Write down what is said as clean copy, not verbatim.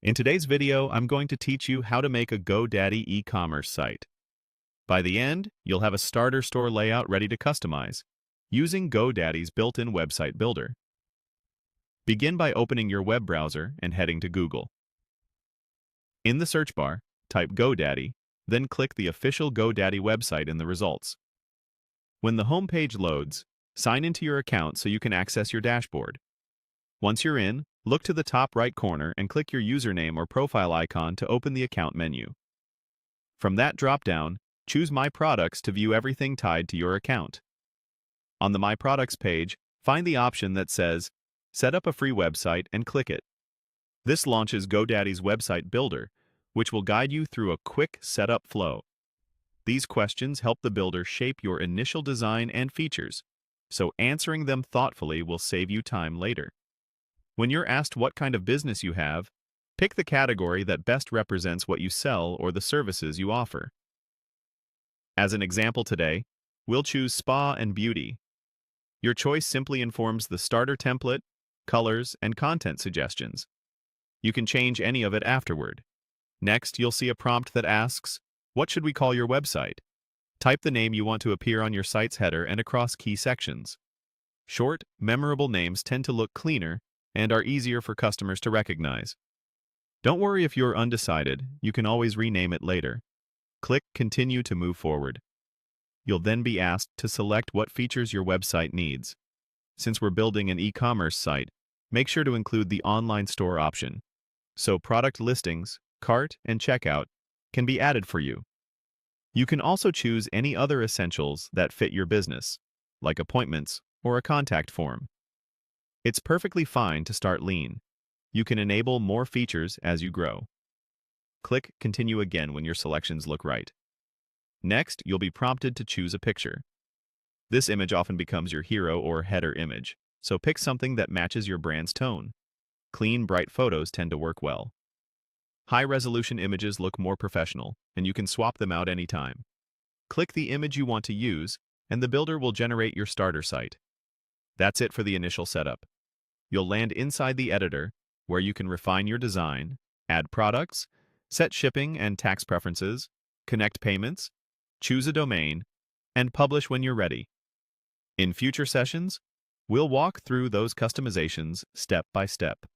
In today's video, I'm going to teach you how to make a GoDaddy e-commerce site. By the end, you'll have a starter store layout ready to customize, using GoDaddy's built-in website builder. Begin by opening your web browser and heading to Google. In the search bar, type GoDaddy, then click the official GoDaddy website in the results. When the home page loads, sign into your account so you can access your dashboard. Once you're in, look to the top right corner and click your username or profile icon to open the account menu. From that drop-down, choose My Products to view everything tied to your account. On the My Products page, find the option that says Set up a free website and click it. This launches GoDaddy's website builder, which will guide you through a quick setup flow. These questions help the builder shape your initial design and features, so answering them thoughtfully will save you time later. When you're asked what kind of business you have, pick the category that best represents what you sell or the services you offer. As an example today, we'll choose spa and beauty. Your choice simply informs the starter template, colors, and content suggestions. You can change any of it afterward. Next, you'll see a prompt that asks, "What should we call your website?" Type the name you want to appear on your site's header and across key sections. Short, memorable names tend to look cleaner and are easier for customers to recognize. Don't worry if you're undecided, you can always rename it later. Click Continue to move forward. You'll then be asked to select what features your website needs. Since we're building an e-commerce site, make sure to include the online store option, so product listings, cart, and checkout can be added for you. You can also choose any other essentials that fit your business, like appointments or a contact form. It's perfectly fine to start lean. You can enable more features as you grow. Click Continue again when your selections look right. Next, you'll be prompted to choose a picture. This image often becomes your hero or header image, so pick something that matches your brand's tone. Clean, bright photos tend to work well. High-resolution images look more professional, and you can swap them out anytime. Click the image you want to use, and the builder will generate your starter site. That's it for the initial setup. You'll land inside the editor, where you can refine your design, add products, set shipping and tax preferences, connect payments, choose a domain, and publish when you're ready. In future sessions, we'll walk through those customizations step by step.